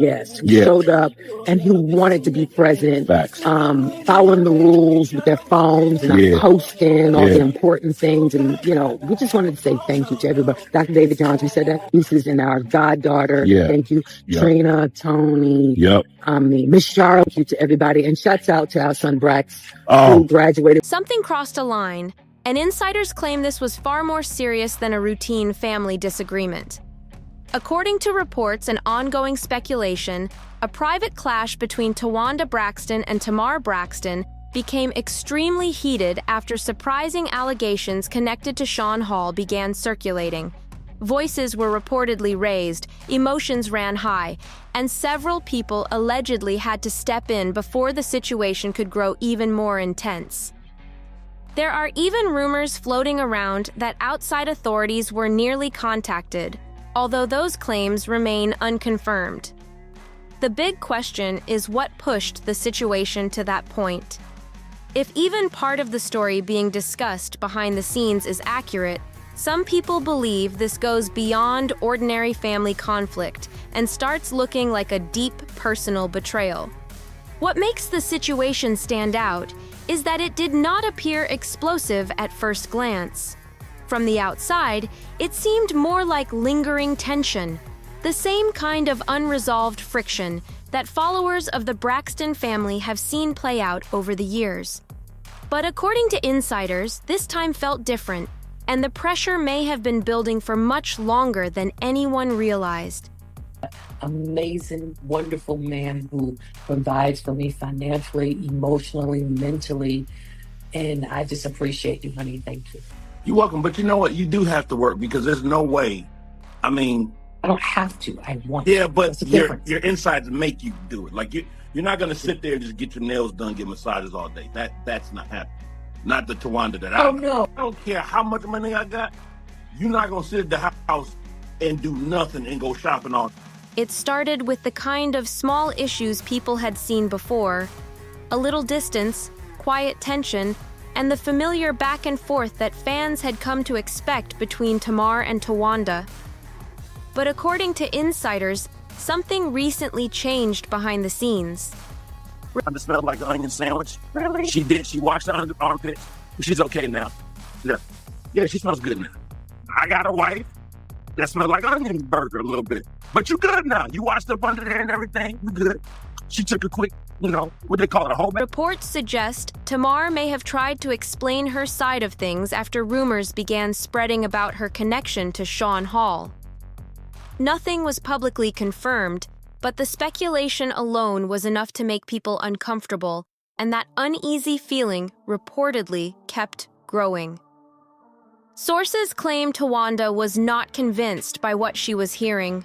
guest who showed up and who wanted to be present, following the rules with their phones and posting all the important things. And, we just wanted to say thank you to everybody. Dr. David Johns, we said that. This and our goddaughter. Thank you. Trina, Tony, Miss Charlotte, thank you to everybody. And shouts out to our son, Braxton, who graduated. Something crossed a line, and insiders claim this was far more serious than a routine family disagreement. According to reports and ongoing speculation, a private clash between Towanda Braxton and Tamar Braxton became extremely heated after surprising allegations connected to Sean Hall began circulating. Voices were reportedly raised, emotions ran high, and several people allegedly had to step in before the situation could grow even more intense. There are even rumors floating around that outside authorities were nearly contacted, although those claims remain unconfirmed. The big question is what pushed the situation to that point. If even part of the story being discussed behind the scenes is accurate, some people believe this goes beyond ordinary family conflict and starts looking like a deep personal betrayal. What makes the situation stand out is that it did not appear explosive at first glance. From the outside, it seemed more like lingering tension, the same kind of unresolved friction that followers of the Braxton family have seen play out over the years. But according to insiders, this time felt different, and the pressure may have been building for much longer than anyone realized. Amazing, wonderful man who provides for me financially, emotionally, mentally, and I just appreciate you, honey. Thank you. You're welcome, but you know what? You do have to work because there's no way. I don't have to. I want to. Yeah, to. but your insides make you do it. Like you're not gonna sit there and just get your nails done, get massages all day. That's not happening. Not the Towanda that I. Oh no! I don't care how much money I got. You're not gonna sit at the house and do nothing and go shopping all. It started with the kind of small issues people had seen before: a little distance, quiet tension, and the familiar back and forth that fans had come to expect between Tamar and Towanda. But according to insiders, something recently changed behind the scenes. It smelled like an onion sandwich. Really? She did. She washed out the armpits. She's okay now. Yeah, she smells good now. I got a wife that smells like onion burger a little bit. But you good now. You washed up under there and everything. You good. She took a quick, what they call it, a whole. Reports suggest Tamar may have tried to explain her side of things after rumors began spreading about her connection to Sean Hall. Nothing was publicly confirmed, but the speculation alone was enough to make people uncomfortable, and that uneasy feeling reportedly kept growing. Sources claim Towanda was not convinced by what she was hearing.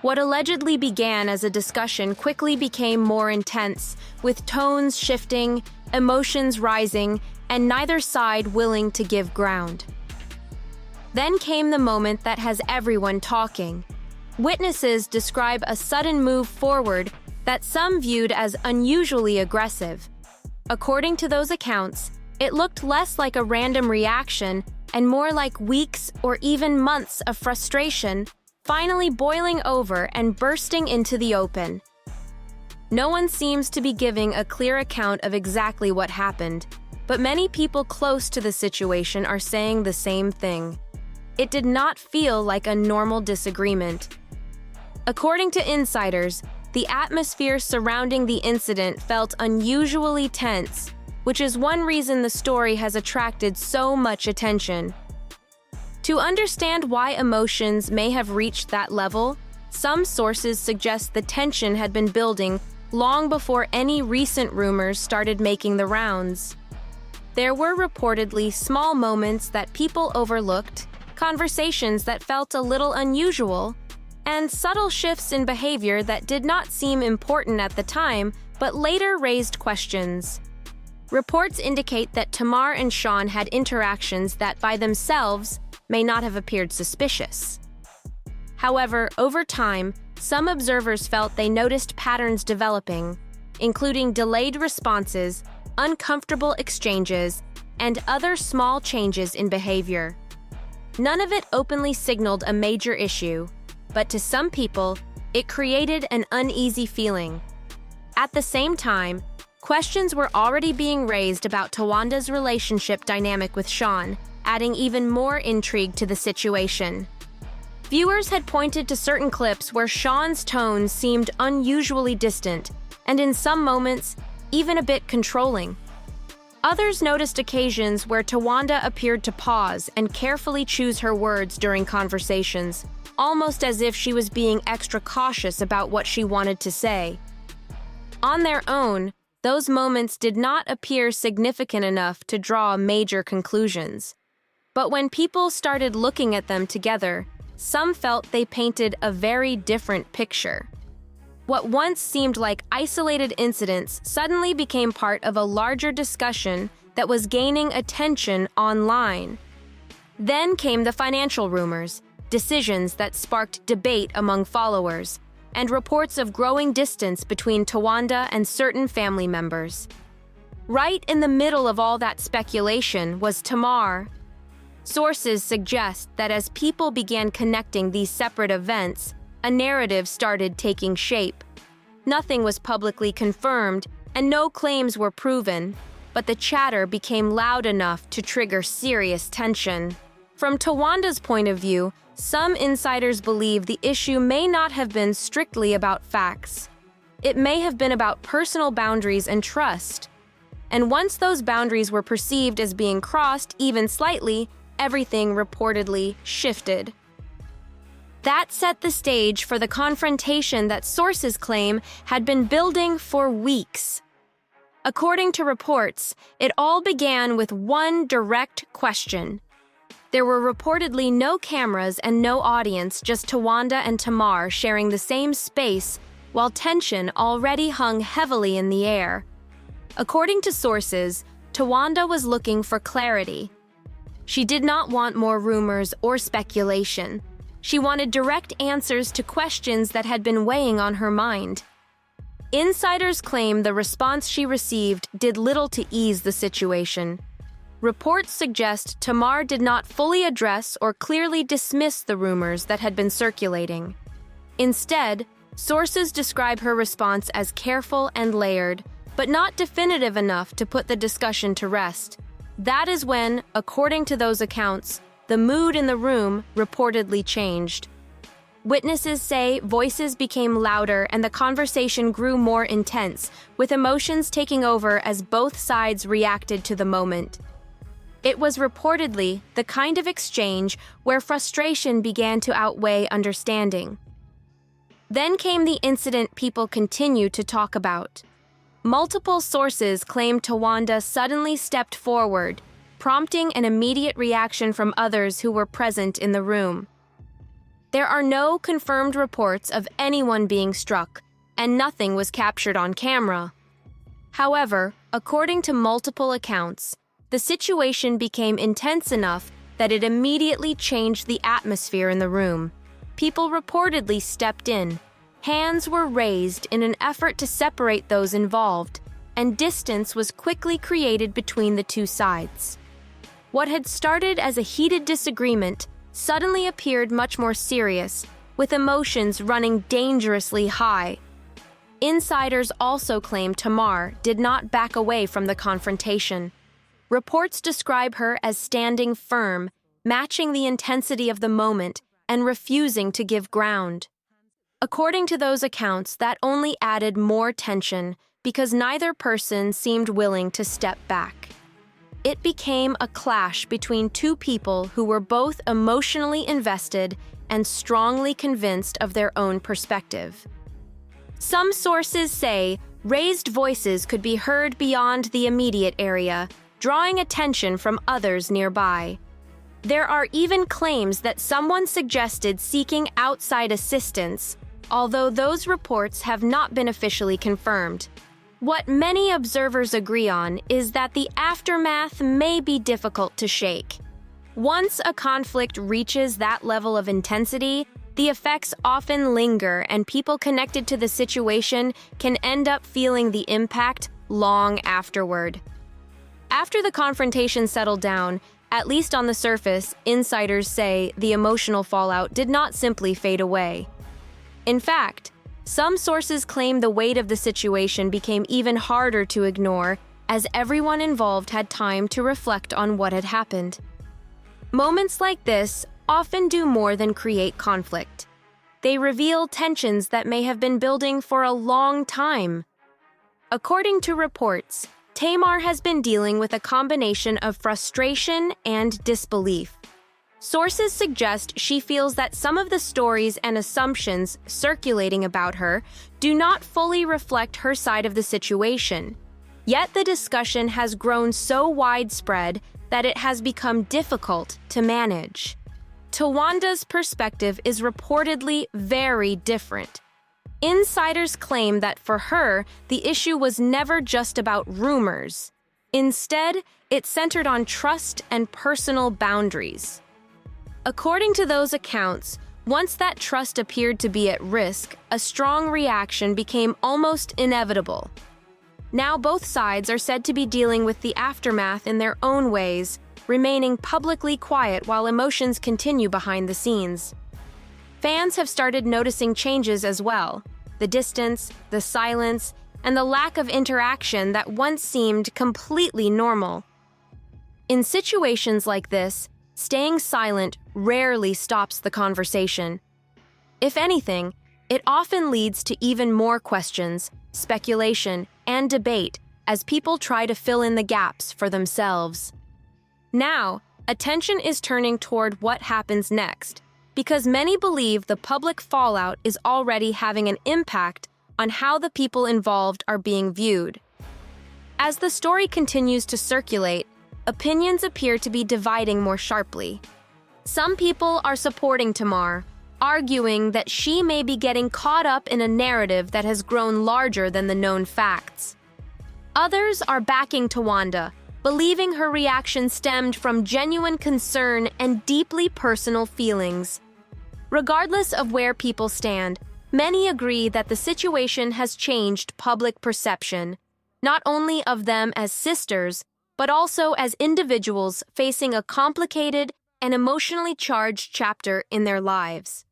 What allegedly began as a discussion quickly became more intense, with tones shifting, emotions rising, and neither side willing to give ground. Then came the moment that has everyone talking. Witnesses describe a sudden move forward that some viewed as unusually aggressive. According to those accounts, it looked less like a random reaction and more like weeks or even months of frustration finally boiling over and bursting into the open. No one seems to be giving a clear account of exactly what happened, but many people close to the situation are saying the same thing. It did not feel like a normal disagreement. According to insiders, the atmosphere surrounding the incident felt unusually tense, which is one reason the story has attracted so much attention. To understand why emotions may have reached that level, some sources suggest the tension had been building long before any recent rumors started making the rounds. There were reportedly small moments that people overlooked, conversations that felt a little unusual, and subtle shifts in behavior that did not seem important at the time, but later raised questions. Reports indicate that Tamar and Sean had interactions that by themselves may not have appeared suspicious. However, over time, some observers felt they noticed patterns developing, including delayed responses, uncomfortable exchanges, and other small changes in behavior. None of it openly signaled a major issue, but to some people, It created an uneasy feeling. At the same time, questions were already being raised about Towanda's relationship dynamic with Sean, adding even more intrigue to the situation. Viewers had pointed to certain clips where Sean's tone seemed unusually distant, and in some moments, even a bit controlling. Others noticed occasions where Towanda appeared to pause and carefully choose her words during conversations, almost as if she was being extra cautious about what she wanted to say. On their own, those moments did not appear significant enough to draw major conclusions. But when people started looking at them together, some felt they painted a very different picture. What once seemed like isolated incidents suddenly became part of a larger discussion that was gaining attention online. Then came the financial rumors, decisions that sparked debate among followers, and reports of growing distance between Towanda and certain family members. Right in the middle of all that speculation was Tamar. Sources suggest that as people began connecting these separate events, a narrative started taking shape. Nothing was publicly confirmed, and no claims were proven, but the chatter became loud enough to trigger serious tension. From Towanda's point of view, some insiders believe the issue may not have been strictly about facts. It may have been about personal boundaries and trust. And once those boundaries were perceived as being crossed even slightly, everything reportedly shifted. That set the stage for the confrontation that sources claim had been building for weeks. According to reports, it all began with one direct question. There were reportedly no cameras and no audience, just Towanda and Tamar sharing the same space, while tension already hung heavily in the air. According to sources, Towanda was looking for clarity. She did not want more rumors or speculation. She wanted direct answers to questions that had been weighing on her mind. Insiders claim the response she received did little to ease the situation. Reports suggest Tamar did not fully address or clearly dismiss the rumors that had been circulating. Instead, sources describe her response as careful and layered, but not definitive enough to put the discussion to rest. That is when, according to those accounts, the mood in the room reportedly changed. Witnesses say voices became louder and the conversation grew more intense, with emotions taking over as both sides reacted to the moment. It was reportedly the kind of exchange where frustration began to outweigh understanding. Then came the incident people continue to talk about. Multiple sources claim Towanda suddenly stepped forward, prompting an immediate reaction from others who were present in the room. There are no confirmed reports of anyone being struck, and nothing was captured on camera. However, according to multiple accounts, the situation became intense enough that it immediately changed the atmosphere in the room. People reportedly stepped in. Hands were raised in an effort to separate those involved, and distance was quickly created between the two sides. What had started as a heated disagreement suddenly appeared much more serious, with emotions running dangerously high. Insiders also claim Tamar did not back away from the confrontation. Reports describe her as standing firm, matching the intensity of the moment, and refusing to give ground. According to those accounts, that only added more tension because neither person seemed willing to step back. It became a clash between two people who were both emotionally invested and strongly convinced of their own perspective. Some sources say raised voices could be heard beyond the immediate area, drawing attention from others nearby. There are even claims that someone suggested seeking outside assistance, although those reports have not been officially confirmed. What many observers agree on is that the aftermath may be difficult to shake. Once a conflict reaches that level of intensity, the effects often linger and people connected to the situation can end up feeling the impact long afterward. After the confrontation settled down, at least on the surface, insiders say the emotional fallout did not simply fade away. In fact, some sources claim the weight of the situation became even harder to ignore as everyone involved had time to reflect on what had happened. Moments like this often do more than create conflict. They reveal tensions that may have been building for a long time. According to reports, Tamar has been dealing with a combination of frustration and disbelief. Sources suggest she feels that some of the stories and assumptions circulating about her do not fully reflect her side of the situation. Yet the discussion has grown so widespread that it has become difficult to manage. Towanda's perspective is reportedly very different. Insiders claim that for her, the issue was never just about rumors. Instead, it centered on trust and personal boundaries. According to those accounts, once that trust appeared to be at risk, a strong reaction became almost inevitable. Now both sides are said to be dealing with the aftermath in their own ways, remaining publicly quiet while emotions continue behind the scenes. Fans have started noticing changes as well. The distance, the silence, and the lack of interaction that once seemed completely normal. In situations like this, staying silent rarely stops the conversation. If anything, it often leads to even more questions, speculation, and debate as people try to fill in the gaps for themselves. Now, attention is turning toward what happens next, because many believe the public fallout is already having an impact on how the people involved are being viewed. As the story continues to circulate, opinions appear to be dividing more sharply. Some people are supporting Tamar, arguing that she may be getting caught up in a narrative that has grown larger than the known facts. Others are backing Towanda, believing her reaction stemmed from genuine concern and deeply personal feelings. Regardless of where people stand, many agree that the situation has changed public perception, not only of them as sisters, but also as individuals facing a complicated and emotionally charged chapter in their lives.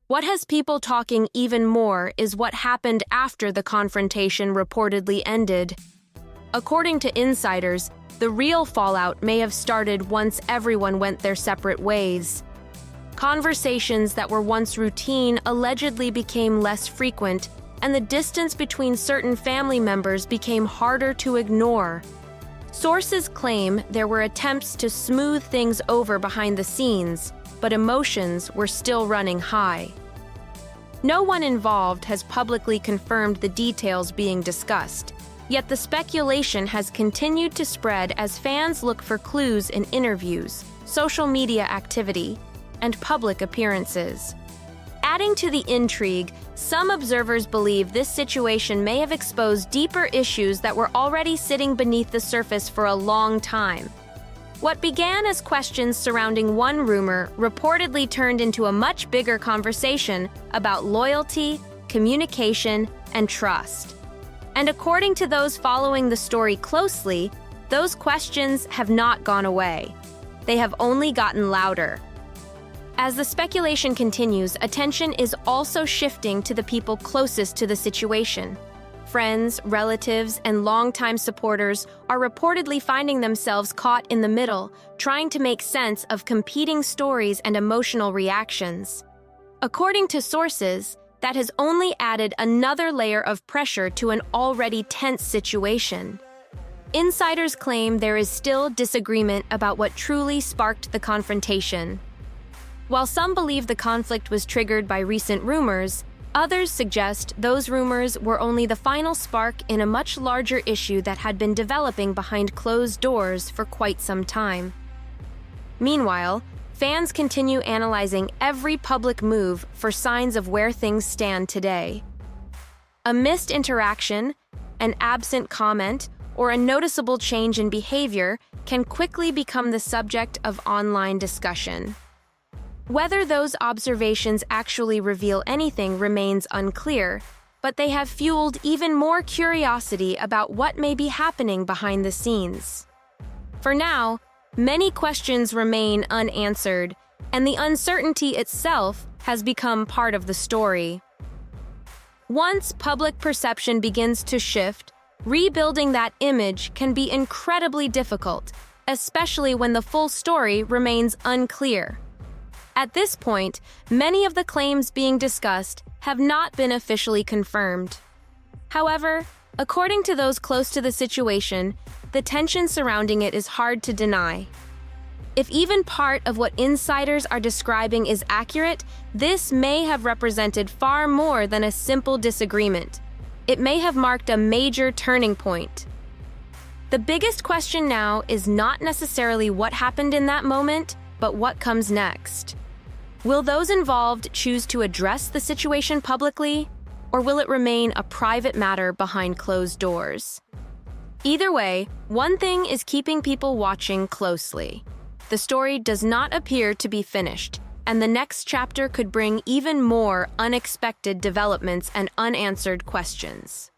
What has people talking even more is what happened after the confrontation reportedly ended. According to insiders, the real fallout may have started once everyone went their separate ways. Conversations that were once routine allegedly became less frequent, and the distance between certain family members became harder to ignore. Sources claim there were attempts to smooth things over behind the scenes, but emotions were still running high. No one involved has publicly confirmed the details being discussed, yet the speculation has continued to spread as fans look for clues in interviews, social media activity, and public appearances. Adding to the intrigue, some observers believe this situation may have exposed deeper issues that were already sitting beneath the surface for a long time. What began as questions surrounding one rumor reportedly turned into a much bigger conversation about loyalty, communication, and trust. And according to those following the story closely, those questions have not gone away. They have only gotten louder. As the speculation continues, attention is also shifting to the people closest to the situation. Friends, relatives, and longtime supporters are reportedly finding themselves caught in the middle, trying to make sense of competing stories and emotional reactions. According to sources, that has only added another layer of pressure to an already tense situation. Insiders claim there is still disagreement about what truly sparked the confrontation. While some believe the conflict was triggered by recent rumors, others suggest those rumors were only the final spark in a much larger issue that had been developing behind closed doors for quite some time. Meanwhile, fans continue analyzing every public move for signs of where things stand today. A missed interaction, an absent comment, or a noticeable change in behavior can quickly become the subject of online discussion. Whether those observations actually reveal anything remains unclear, but they have fueled even more curiosity about what may be happening behind the scenes. For now, many questions remain unanswered, and the uncertainty itself has become part of the story. Once public perception begins to shift, rebuilding that image can be incredibly difficult, especially when the full story remains unclear. At this point, many of the claims being discussed have not been officially confirmed. However, according to those close to the situation, the tension surrounding it is hard to deny. If even part of what insiders are describing is accurate, this may have represented far more than a simple disagreement. It may have marked a major turning point. The biggest question now is not necessarily what happened in that moment, but what comes next. Will those involved choose to address the situation publicly, or will it remain a private matter behind closed doors? Either way, one thing is keeping people watching closely. The story does not appear to be finished, and the next chapter could bring even more unexpected developments and unanswered questions.